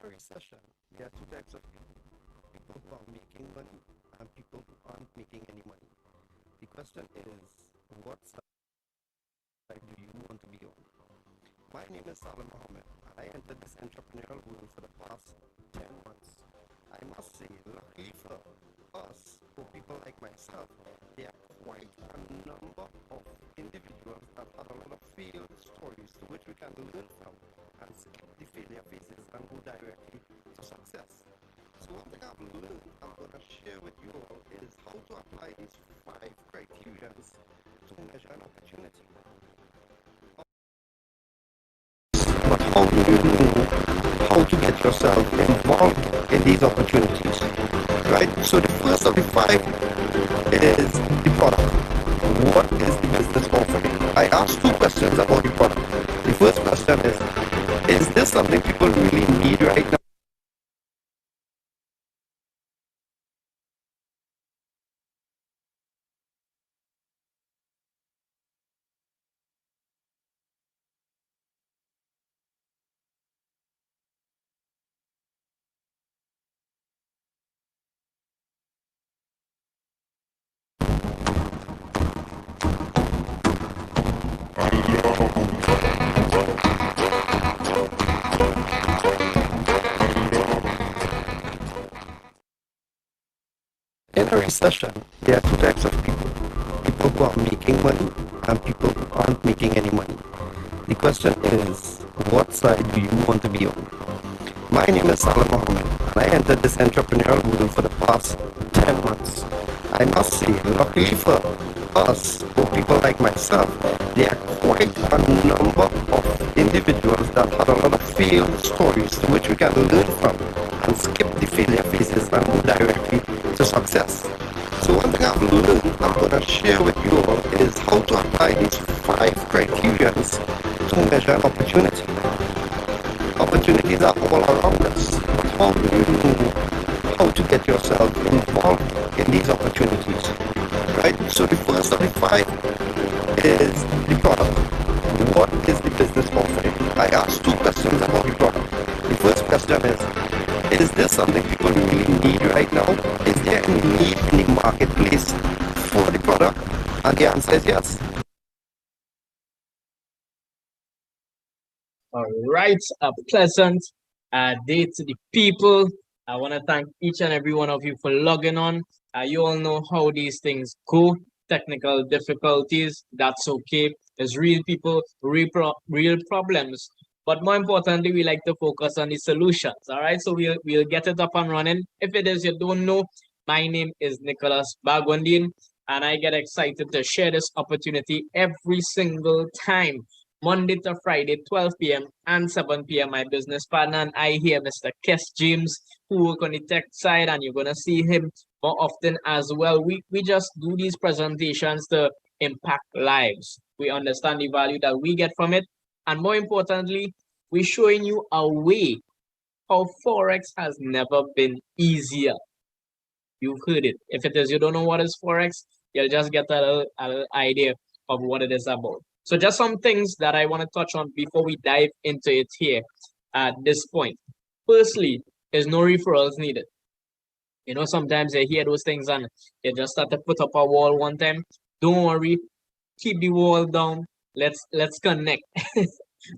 recession, there are two types of people. People who are making money and people who aren't making any money. The question is, what side do you want to be on? My name is Salim Mohammed, and I entered this entrepreneurial world for the past 10 months. I must say, luckily for us, for people like myself, there are quite a number of individuals that had a lot of failed stories to which we can learn from and skip the failure phases and go directly to success. So one thing I've learned I'm going to share with you all is how to apply these 5 criterions to measure an opportunity. But how do you know how to get yourself involved in these opportunities? Right? So the first of the 5 is the product. What is the business offering? I asked 2 questions about the product. The first question is this something people really need right now? In a recession, there are two types of people. People who are making money and people who aren't making any money. The question is, what side do you want to be on? My name is Salim Mohammed, and I entered this entrepreneurial world for the past 10 months. I must say, luckily for us, for people like myself, there are quite a number of individuals that had a lot of failed stories to which we can learn from and skip the failure phases and go directly to success. So one thing I've learned I'm going to share with you all is how to apply these 5 criterions to measure an opportunity. Opportunities are all around us. How do you know how to get yourself involved in these opportunities? Right? So the first of the 5 is the product. What is the business offering? I asked 2 questions about the product. The first question is this something people really need right now? Is there any need in the marketplace for the product? And the answer is yes. All right, a pleasant day to the people. I want to thank each and every one of you for logging on. You all know how these things go. Technical difficulties, that's okay. It's real people, real problems. But more importantly, we like to focus on the solutions. All right, so we'll get it up and running. If it is you don't know, my name is Nicholas Bagwandin, and I get excited to share this opportunity every single time. Monday to Friday, 12 p.m. and 7 p.m. My business partner and I here, Mr. Kes James, who work on the tech side, and you're gonna see him more often as well. We just do these presentations to impact lives. We understand the value that we get from it, and more importantly, we're showing you a way how Forex has never been easier. You've heard it. If it is you don't know what is Forex, you'll just get a little idea of what it is about. So just some things that I want to touch on before we dive into it here at this point. Firstly, is no referrals needed. You know, sometimes you hear those things and you just start to put up a wall one time. Don't worry, keep the wall down. Let's connect.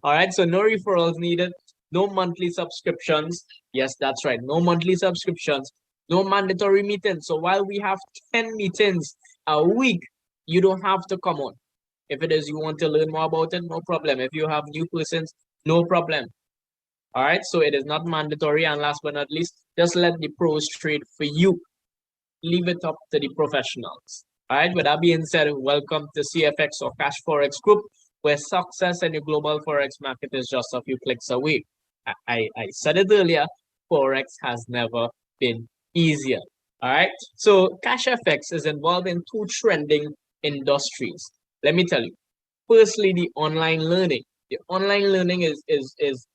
All right, so no referrals needed, no monthly subscriptions. Yes, that's right, no monthly subscriptions, no mandatory meetings. So while we have 10 meetings a week, you don't have to come on. If it is you want to learn more about it, no problem. If you have new persons, no problem. All right, so it is not mandatory. And last but not least, just let the pros trade for you. Leave it up to the professionals. All right, with that being said, welcome to CFX or Cash Forex Group, where success in the global Forex market is just a few clicks away. I said it earlier, Forex has never been easier. All right, so Cashfx is involved in 2 trending industries. Let me tell you. Firstly, the online learning. The online learning is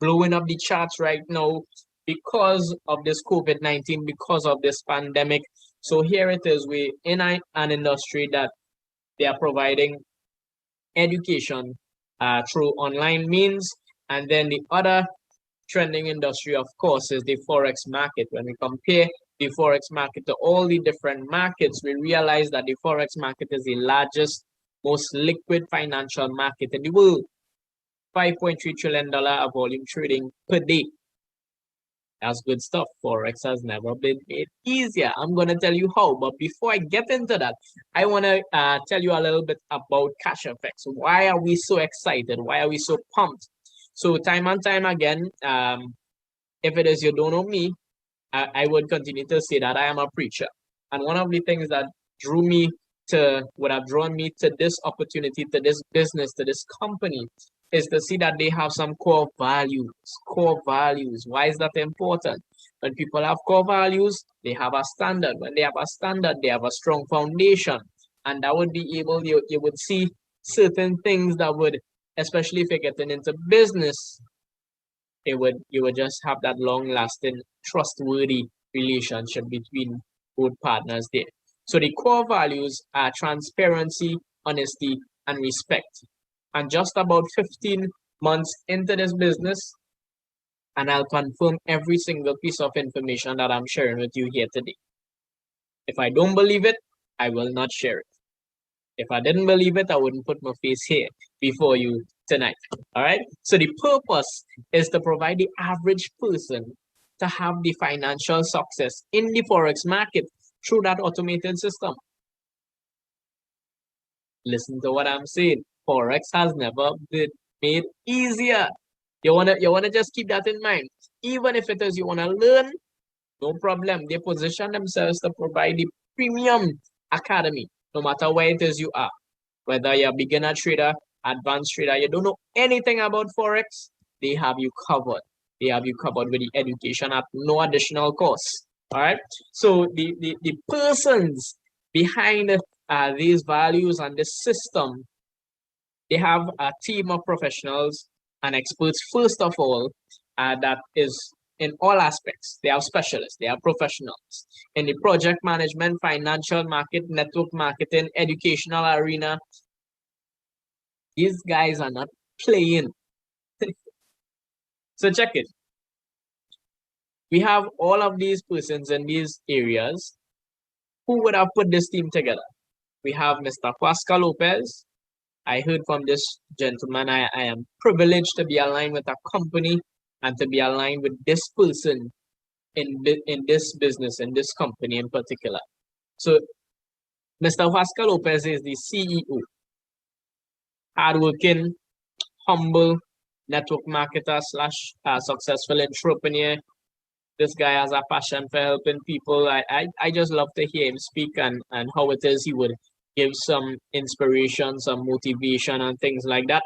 blowing up the charts right now because of this COVID-19, because of this pandemic. So here it is, we in an industry that they are providing education through online means. And then the other trending industry, of course, is the Forex market. When we compare the Forex market to all the different markets, we realize that the Forex market is the largest, most liquid financial market in the world. $5.3 trillion of volume trading per day. That's good stuff. Forex has never been made easier. I'm going to tell you how. But before I get into that, I want to tell you a little bit about Cashfx. Why are we so excited? Why are we so pumped? So time and time again, if it is you don't know me, I would continue to say that I am a preacher. And one of the things that would have drawn me to this opportunity, to this business, to this company, is to see that they have some core values. Core values. Why is that important? When people have core values, they have a standard. When they have a standard, they have a strong foundation. And that would be able, you would see certain things that would, especially if you're getting into business, you would just have that long-lasting, trustworthy relationship between both partners there. So the core values are transparency, honesty, and respect. And just about 15 months into this business, and I'll confirm every single piece of information that I'm sharing with you here today. If I don't believe it, I will not share it. If I didn't believe it, I wouldn't put my face here before you tonight. All right. So the purpose is to provide the average person to have the financial success in the Forex market through that automated system. Listen to what I'm saying. Forex has never been made easier. You wanna just keep that in mind. Even if it is you wanna learn, no problem. They position themselves to provide the premium academy, no matter where it is you are. Whether you're a beginner trader, advanced trader, you don't know anything about Forex, they have you covered. They have you covered with the education at no additional cost. All right. So the persons behind these values and this system, they have a team of professionals and experts, first of all, that is in all aspects. They are specialists, they are professionals in the project management, financial market, network marketing, educational arena. These guys are not playing. So check it. We have all of these persons in these areas. Who would have put this team together? We have Mr. Pascal Lopez. I heard from this gentleman, I am privileged to be aligned with a company and to be aligned with this person in this business, in this company in particular. So Mr. Pascal Lopez is the CEO, hardworking, humble, network marketer slash successful entrepreneur. This guy has a passion for helping people. I just love to hear him speak and how it is he would give some inspiration, some motivation and things like that.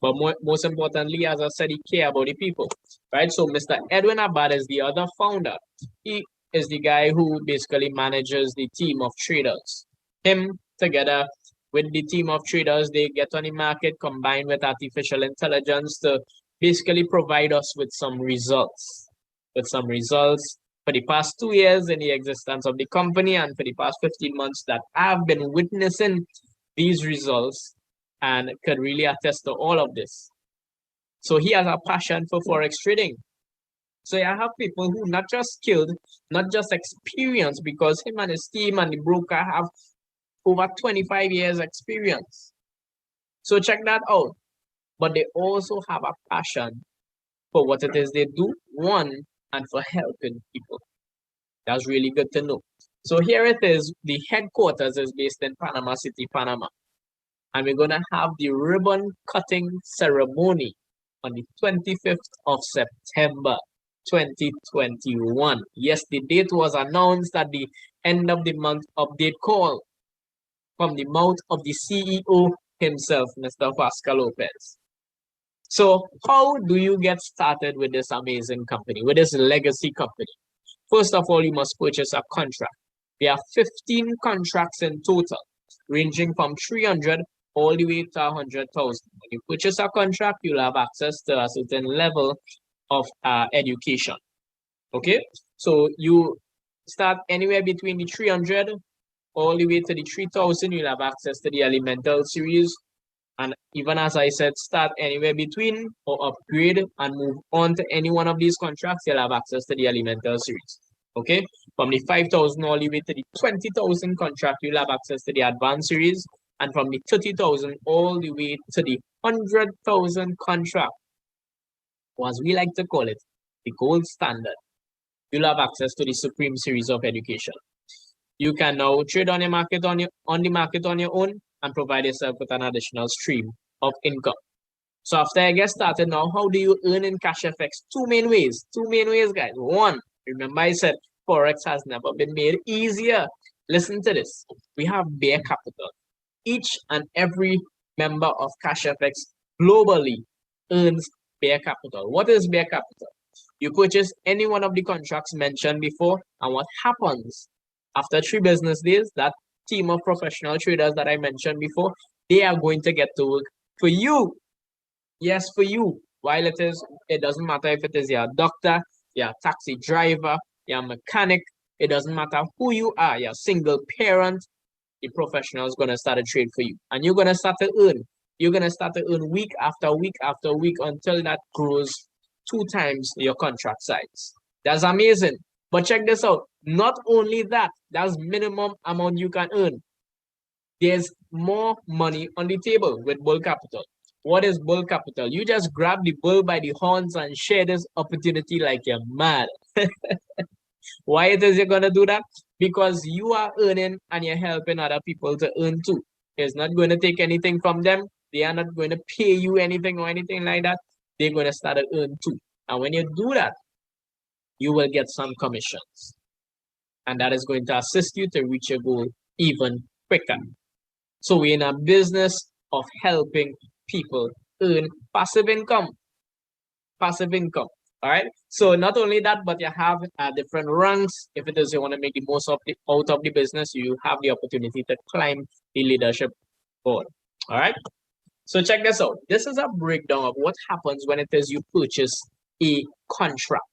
But most importantly, as I said, he cares about the people, right? So Mr. Edwin Abad is the other founder. He is the guy who basically manages the team of traders. Him together with the team of traders, they get on the market combined with artificial intelligence to basically provide us with some results. For the past 2 years in the existence of the company and for the past 15 months that I've been witnessing these results and could really attest to all of this. So he has a passion for Forex trading. So I have people who not just skilled, not just experienced, because him and his team and the broker have over 25 years experience. So check that out. But they also have a passion for what it is they do, one, and for helping people. That's really good to know. So here it is. The headquarters is based in Panama City, Panama. And we're going to have the ribbon cutting ceremony on the 25th of September, 2021. Yes, the date was announced at the end of the month update call from the mouth of the CEO himself, Mr. Pascal Lopez. So how do you get started with this amazing company, with this legacy company? First of all, you must purchase a contract. There are 15 contracts in total, ranging from 300 all the way to 100,000. When you purchase a contract, you'll have access to a certain level of education. Okay, so you start anywhere between the 300 all the way to the 3,000. You'll have access to the elemental series, And even as I said, start anywhere between or upgrade and move on to any one of these contracts, you'll have access to the Elemental series. Okay, from the 5,000 all the way to the 20,000 contract, you'll have access to the Advanced series, and from the 30,000 all the way to the 100,000 contract, or as we like to call it, the gold standard, you'll have access to the Supreme series of education. You can now trade on the market on your own and provide yourself with an additional stream of income. So after I get started now, how do you earn in Cashfx? Two main ways, guys. One, remember I said Forex has never been made easier. Listen to this. We have bare capital. Each and every member of Cashfx globally earns bare capital. What is bare capital? You purchase any one of the contracts mentioned before, and what happens after 3 business days, that team of professional traders that I mentioned before, they are going to get to work for you. Yes, for you. While it doesn't matter if it is your doctor, your taxi driver, your mechanic, it doesn't matter who you are, your single parent, the professional is going to start a trade for you. And you're going to start to earn. You're going to start to earn week after week after week until that grows 2 times your contract size. That's amazing. But check this out. Not only that, that's minimum amount you can earn. There's more money on the table with bull capital. What is bull capital? You just grab the bull by the horns and share this opportunity like you're mad. Why it is you're going to do that? Because you are earning and you're helping other people to earn too. It's not going to take anything from them. They are not going to pay you anything or anything like that. They're going to start to earn too. And when you do that, you will get some commissions. And that is going to assist you to reach your goal even quicker. So we're in a business of helping people earn passive income. Passive income. All right. So not only that, but you have different ranks. If it is you want to make the most of out of the business, you have the opportunity to climb the leadership board. All right. So check this out. This is a breakdown of what happens when it is you purchase a contract.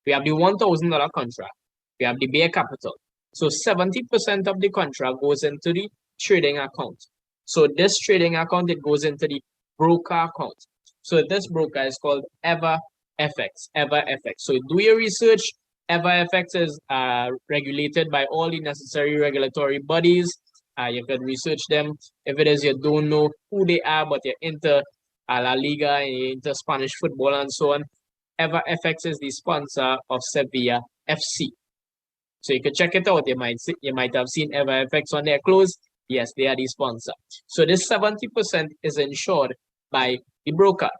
We have the $1,000 contract. We have the bare capital. So 70% of the contract goes into the trading account. So this trading account, it goes into the broker account. So this broker is called EverFX. So do your research. EverFX is regulated by all the necessary regulatory bodies. You can research them. If it is you don't know who they are, but you're into La Liga and you're into Spanish football and so on, EverFX is the sponsor of Sevilla FC. So you can check it out. You might have seen EverFX on their clothes. Yes, they are the sponsor. So this 70% is insured by the broker.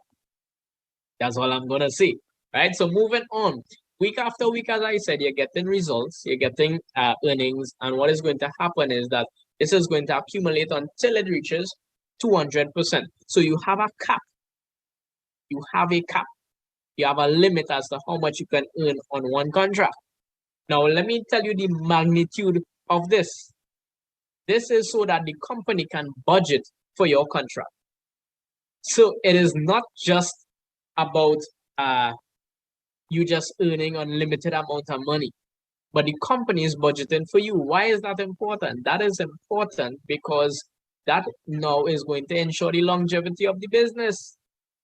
That's all I'm gonna say. Right. So moving on, week after week, as I said, you're getting results, you're getting earnings, and what is going to happen is that this is going to accumulate until it reaches 200%. So you have a cap. You have a cap. You have a limit as to how much you can earn on one contract. Now, let me tell you the magnitude of this. This is so that the company can budget for your contract. So it is not just about you just earning unlimited amount of money, but the company is budgeting for you. Why is that important? That is important because that now is going to ensure the longevity of the business.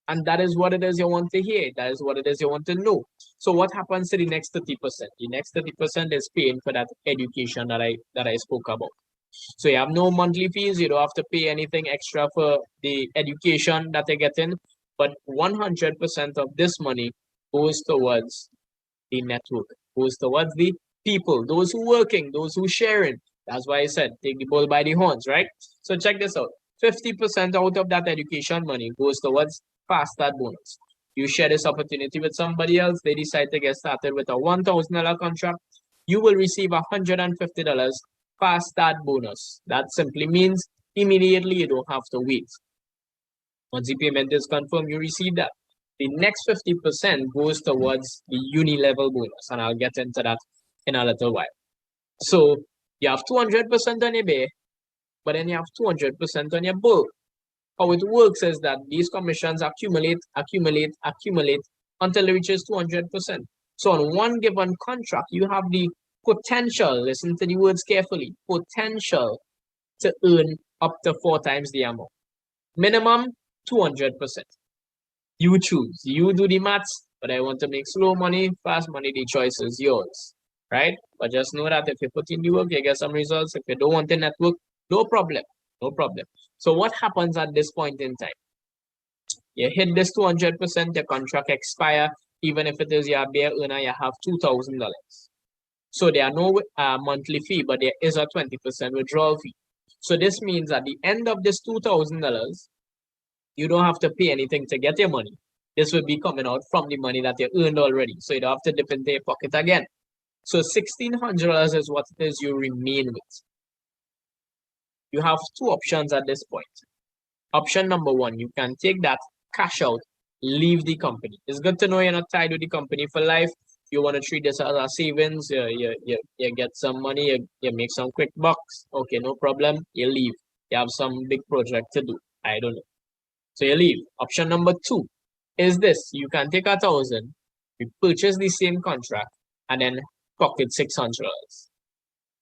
And that is what it is you want to hear. That is what it is you want to know. So what happens to the next 30%? The next 30% is paying for that education that I spoke about. So you have no monthly fees. You don't have to pay anything extra for the education that you're getting. But 100% of this money goes towards the network, goes towards the people, those who working, those who sharing. That's why I said take the bull by the horns, right? So check this out. 50% out of that education money goes towards fast start bonus. You share this opportunity with somebody else, they decide to get started with a $1,000 contract, you will receive $150 fast start bonus. That simply means immediately you don't have to wait. Once the payment is confirmed, you receive that. The next 50% goes towards the uni-level bonus, and I'll get into that in a little while. So you have 200% on your bear, but then you have 200% on your bull. How it works is that these commissions accumulate until it reaches 200%. So on one given contract, you have the potential, listen to the words carefully, potential to earn up to 4 times the amount. Minimum 200%. You choose. You do the maths, but I want to make slow money, fast money, the choice is yours, right? But just know that if you put in the work, you get some results. If you don't want the network, no problem, no problem. So what happens at this point in time? You hit this 200%, your contract expire. Even if it is your bare earner, you have $2,000. So there are no monthly fee, but there is a 20% withdrawal fee. So this means at the end of this $2,000, you don't have to pay anything to get your money. This will be coming out from the money that you earned already. So you don't have to dip into your pocket again. So $1,600 is what it is you remain with. You have two options at this point. Option number one, you can take that cash out, leave the company. It's good to know you're not tied to the company for life. You want to treat this as a savings, you get some money, you make some quick bucks. Okay, no problem. You leave. You have some big project to do. I don't know. So you leave. Option number two is this. You can take 1,000, you purchase the same contract, and then pocket $600.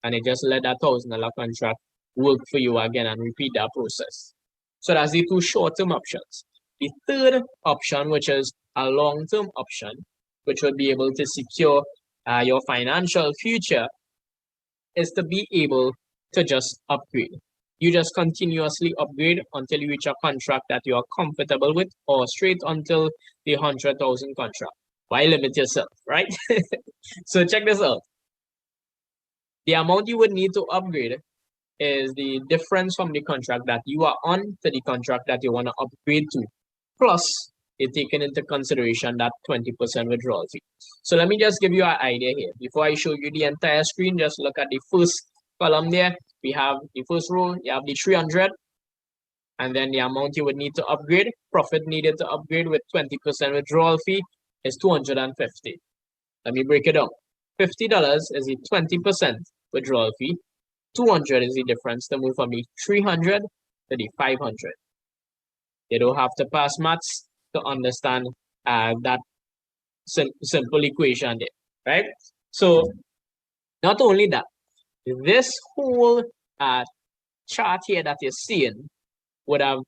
And you just let that $1,000 contract work for you again and repeat that process. So that's the two short-term options. The third option, which is a long-term option, which will be able to secure your financial future, is to be able to just upgrade. You just continuously upgrade until you reach a contract that you are comfortable with, or straight until the 100,000 contract. Why limit yourself, right? So check this out. The amount you would need to upgrade is the difference from the contract that you are on to the contract that you want to upgrade to. Plus, you're taking into consideration that 20% withdrawal fee. So let me just give you an idea here. Before I show you the entire screen, just look at the first column there. We have the first row, you have the 300, and then the amount you would need to upgrade, profit needed to upgrade with 20% withdrawal fee is 250. Let me break it down. $50 is the 20% withdrawal fee. 200 is the difference to move from the 300 to the 500. You don't have to pass maths to understand that simple equation there, right? So not only that, this whole chart here that you're seeing would have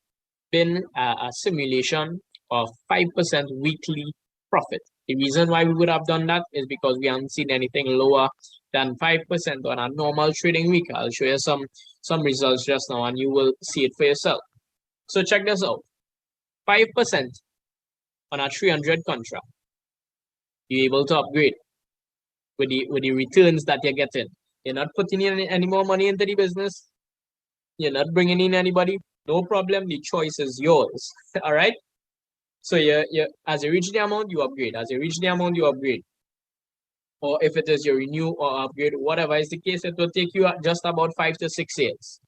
been a simulation of 5% weekly profit. The reason why we would have done that is because we haven't seen anything lower than 5% on a normal trading week. I'll show you some results just now and you will see it for yourself. So check this out. 5% on a 300 contract. You're able to upgrade with the returns that you're getting. You're not putting in any more money into the business. You're not bringing in anybody. No problem. The choice is yours. All right. So as you reach the amount, you upgrade. As you reach the amount, you upgrade. Or if it is your renew or upgrade, whatever is the case, it will take you just about 5 to 6 years.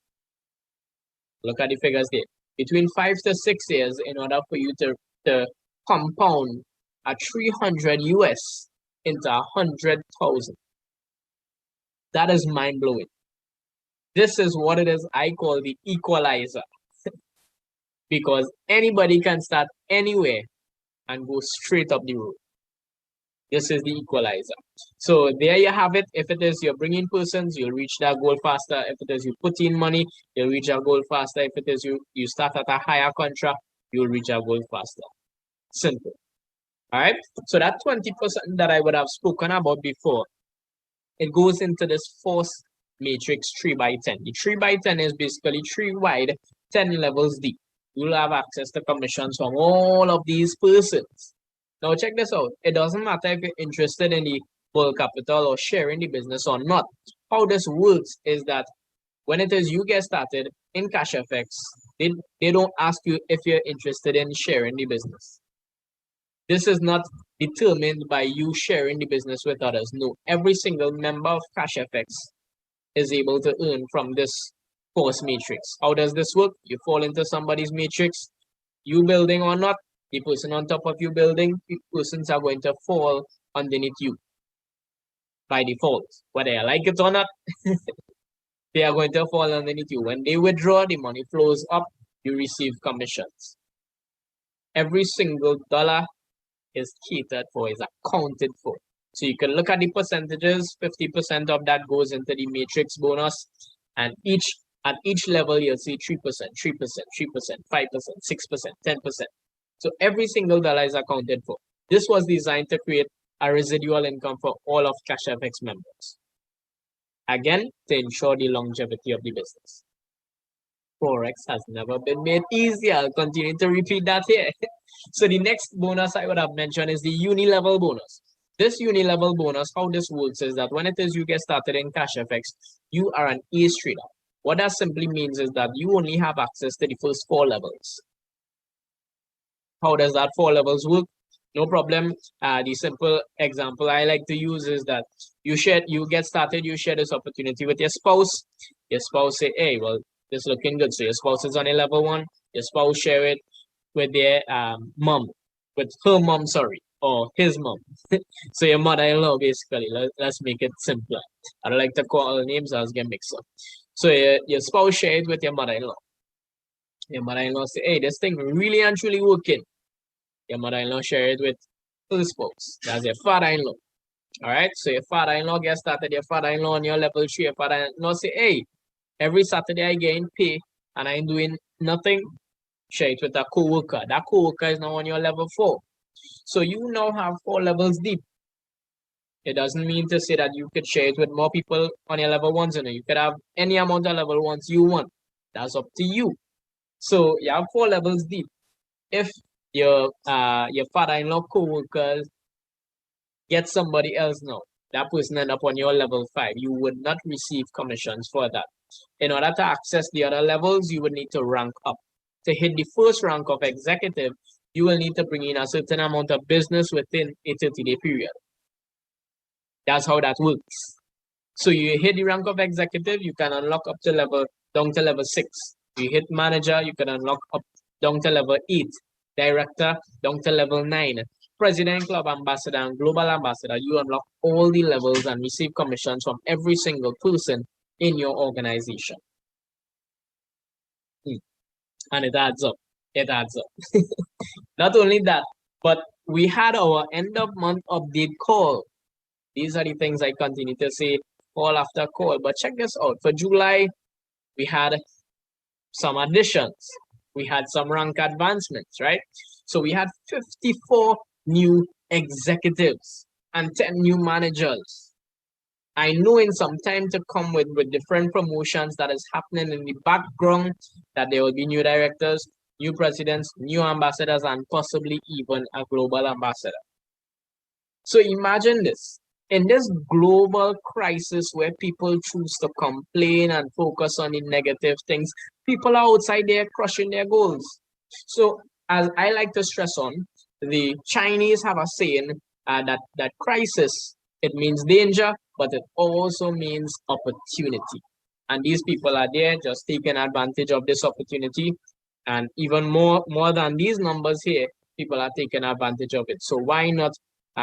Look at the figures there. Between 5 to 6 years in order for you to compound a 300 US into 100,000. That is mind-blowing. This is what it is I call the equalizer. Because anybody can start anywhere and go straight up the road. This is the equalizer. So there you have it. If it is you're bringing persons, you'll reach that goal faster. If it is you put in money, you'll reach that goal faster. If it is you start at a higher contract, you'll reach that goal faster. Simple. All right. So that 20% that I would have spoken about before, it goes into this force matrix 3x10. The 3x10 is basically 3 wide, 10 levels deep. You'll have access to commissions from all of these persons. Now check this out. It doesn't matter if you're interested in the world capital or sharing the business or not. How this works is that when it is you get started in Cashfx, they don't ask you if you're interested in sharing the business. This is not determined by you sharing the business with others. No, every single member of Cashfx is able to earn from this force matrix. How does this work? You fall into somebody's matrix, you building or not, the person on top of you building, the persons are going to fall underneath you by default. Whether you like it or not, they are going to fall underneath you. When they withdraw, the money flows up, you receive commissions. Every single dollar is catered for, is accounted for. So you can look at the percentages, 50% of that goes into the matrix bonus, and each At each level, you'll see 3%, 3%, 3%, 5%, 6%, 10%. So every single dollar is accounted for. This was designed to create a residual income for all of Cashfx members. Again, to ensure the longevity of the business. Forex has never been made easier. I'll continue to repeat that here. So the next bonus I would have mentioned is the uni-level bonus. This uni-level bonus, how this works is that when it is you get started in Cashfx, you are an ace trader. What that simply means is that you only have access to the first 4 levels. How does that 4 levels work? No problem. The simple example I like to use is that you get started, you share this opportunity with your spouse. Your spouse say, hey, well, this looking good. So your spouse is on a level 1. Your spouse share it with their mom, with her mom, sorry, or his mom. So your mother-in-law, basically. Let's make it simpler. I don't like to call names, I was getting mixed up. So your spouse share it with your mother-in-law. Your mother-in-law say, hey, this thing really and truly working. Your mother-in-law share it with her spouse. That's your father-in-law. All right. So your father-in-law gets started. Your father-in-law on your level 3. Your father-in-law say, hey, every Saturday I getting pay and I ain't doing nothing. Share it with a co-worker. That co-worker is now on your level 4. So you now have 4 levels deep. It doesn't mean to say that you could share it with more people on your level 1s. You could have any amount of level 1s you want. That's up to you. So you have 4 levels deep. If your father-in-law co-workers get somebody else now, that person end up on your level 5, you would not receive commissions for that. In order to access the other levels, you would need to rank up. To hit the first rank of executive, you will need to bring in a certain amount of business within a 30-day period. That's how that works. So you hit the rank of executive, you can unlock up to down to level 6. You hit manager, you can unlock up down to level 8. Director, down to level 9. President, club ambassador, and global ambassador, you unlock all the levels and receive commissions from every single person in your organization. And it adds up. It adds up. Not only that, but we had our end of month update call. These are the things I continue to say call after call. But check this out. For July, we had some additions. We had some rank advancements, right? So we had 54 new executives and 10 new managers. I know in some time to come with different promotions that is happening in the background, that there will be new directors, new presidents, new ambassadors, and possibly even a global ambassador. So imagine this. In this global crisis where people choose to complain and focus on the negative things, people are outside there crushing their goals. So as I like to stress on, the Chinese have a saying that crisis, it means danger, but it also means opportunity. And these people are there just taking advantage of this opportunity. And even more than these numbers here, people are taking advantage of it. So why not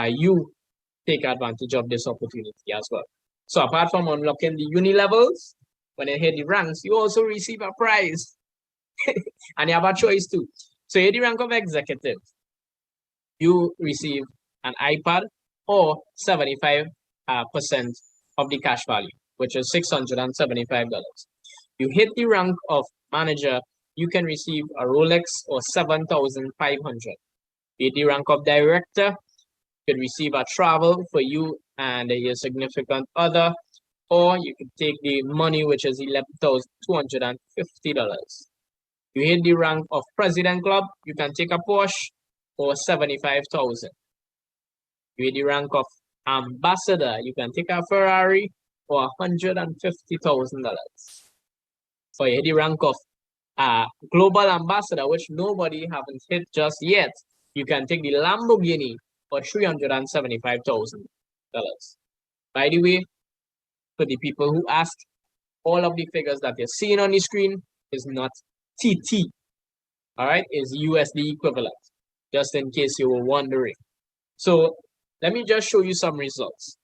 you take advantage of this opportunity as well? So apart from unlocking the uni levels, when you hit the ranks, you also receive a prize. And you have a choice too. So you hit the rank of executive, you receive an iPad or 75% of the cash value, which is $675. You hit the rank of manager, you can receive a Rolex or 7,500. You hit the rank of director, you can receive a travel for you and your significant other, or you can take the money, which is $11,250. You hit the rank of president club, you can take a Porsche or 75,000. You hit the rank of ambassador, you can take a Ferrari or $150,000. So you hit the rank of global ambassador, which nobody haven't hit just yet. You can take the Lamborghini for $375,000. By the way, for the people who ask, all of the figures that you're seeing on the screen is not TT. All right, is USD equivalent, just in case you were wondering. So let me just show you some results.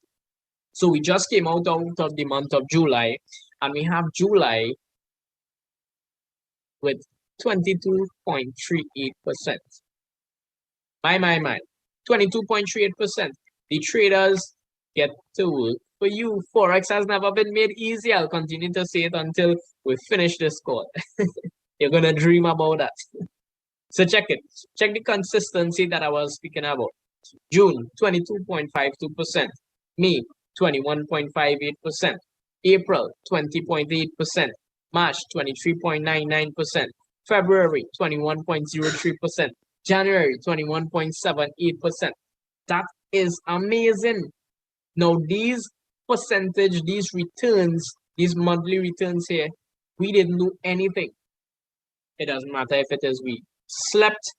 So we just came out of the month of July, and we have July with 22.38%. My, 22.38%. The traders get to For you, Forex has never been made easy. I'll continue to say it until we finish this call. You're going to dream about that. So check it. Check the consistency that I was speaking about. June, 22.52%. May, 21.58%. April, 20.8%. March, 23.99%. February, 21.03%. January, 21.78%. That is amazing. Now, these percentage, these returns, these monthly returns here, we didn't do anything. It doesn't matter if it is we slept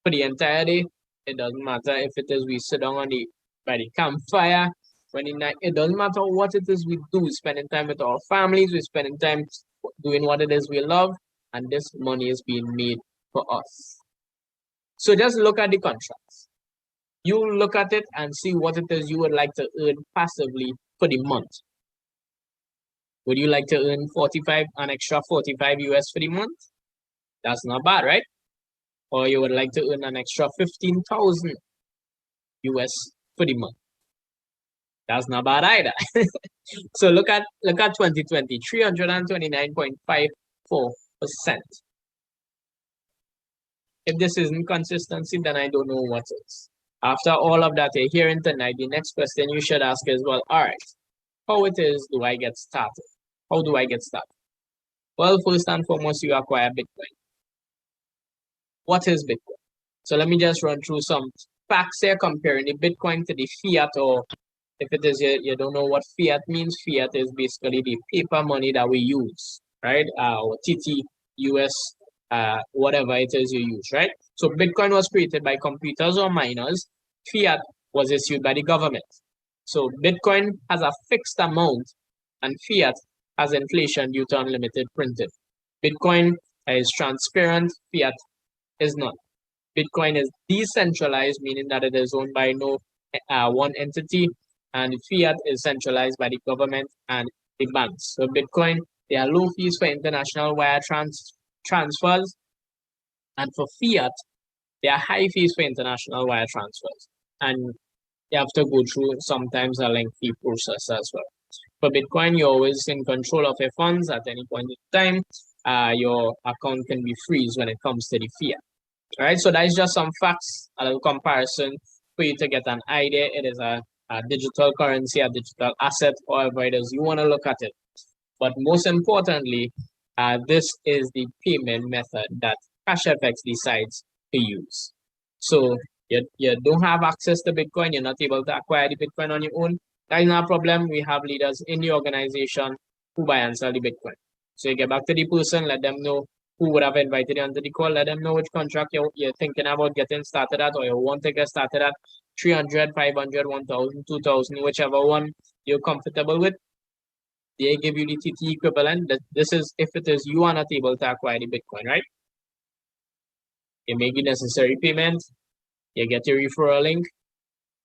for the entire day. It doesn't matter if it is we sit down by the campfire. It doesn't matter what it is we do. We're spending time with our families. We're spending time doing what it is we love. And this money is being made for us. So just look at the contracts. You look at it and see what it is you would like to earn passively for the month. Would you like to earn an extra 45 US for the month? That's not bad, right? Or you would like to earn an extra 15,000 US for the month. That's not bad either. So look at 2020, 329.54%. If this isn't consistency, then I don't know what is. After all of that you're hearing tonight, the next question you should ask is, well, all right, how do I get started? How do I get started? Well, first and foremost, you acquire Bitcoin. What is Bitcoin? So let me just run through some facts here comparing the Bitcoin to the fiat, or if it is you don't know what fiat means, fiat is basically the paper money that we use, right? Or TT, US, whatever it is you use, right? So Bitcoin was created by computers or miners. Fiat was issued by the government. So Bitcoin has a fixed amount and fiat has inflation due to unlimited printing. Bitcoin is transparent, fiat is not. Bitcoin is decentralized, meaning that it is owned by no one entity, and fiat is centralized by the government and the banks. So Bitcoin, there are low fees for international wire transfers, and for fiat, there are high fees for international wire transfers, and you have to go through sometimes a lengthy process as well. For Bitcoin, you're always in control of your funds at any point in time. Your account can be freeze when it comes to the fiat. All right, so that is just some facts, a little comparison for you to get an idea. It is a digital currency, a digital asset, however it is you want to look at it. But most importantly, this is the payment method that Cashfx decides to use. So you don't have access to Bitcoin, you're not able to acquire the Bitcoin on your own. That is not a problem. We have leaders in the organization who buy and sell the Bitcoin. So you get back to the person, let them know who would have invited you onto the call, let them know which contract you're thinking about getting started at, or you want to get started at, 300, 500, 1,000, 2,000, whichever one you're comfortable with. They give you the TT equivalent. This is if it is you are not able to acquire the Bitcoin, right? You make the necessary payment, you get your referral link,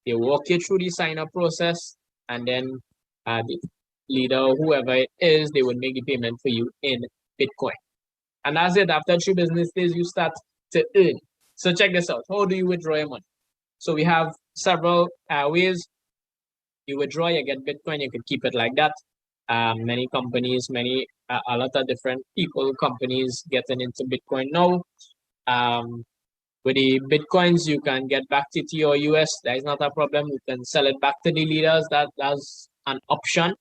they walk you through the sign-up process, and then the leader or whoever it is, they would make the payment for you in Bitcoin. And that's it. After 3 business days, you start to earn. So check this out. How do you withdraw your money? So we have several ways. You withdraw, you get Bitcoin, you could keep it like that. Many companies, a lot of different people, companies getting into Bitcoin now. With the Bitcoins, you can get back TT or US. That is not a problem. You can sell it back to the leaders. That's an option.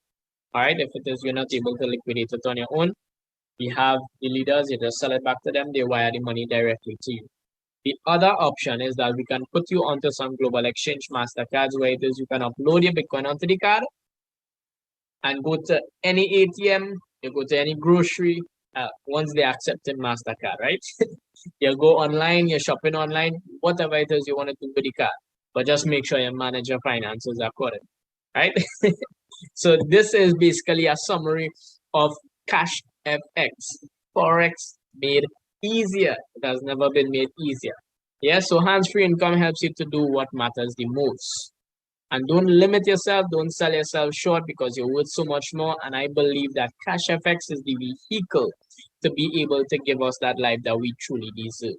All right. If it is you're not able to liquidate it on your own, we have the leaders. You just sell it back to them. They wire the money directly to you. The other option is that we can put you onto some global exchange Mastercards where it is you can upload your Bitcoin onto the card and go to any ATM. You go to any grocery. Once they accept Mastercard, right? You go online, you're shopping online, whatever it is you want to do with the card. But just make sure you manage your finances accordingly, right? So this is basically a summary of Cashfx. Forex made easier. It has never been made easier. Yeah, so hands-free income helps you to do what matters the most. And don't limit yourself, don't sell yourself short because you're worth so much more. And I believe that Cashfx is the vehicle to be able to give us that life that we truly deserve.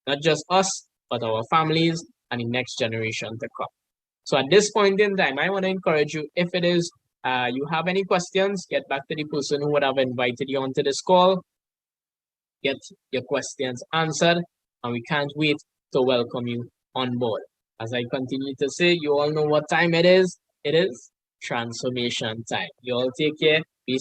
Not just us, but our families and the next generation to come. So at this point in time, I want to encourage you, if it is You have any questions, get back to the person who would have invited you onto this call. Get your questions answered, and we can't wait to welcome you on board. As I continue to say, you all know what time it is. It is transformation time. You all take care. Be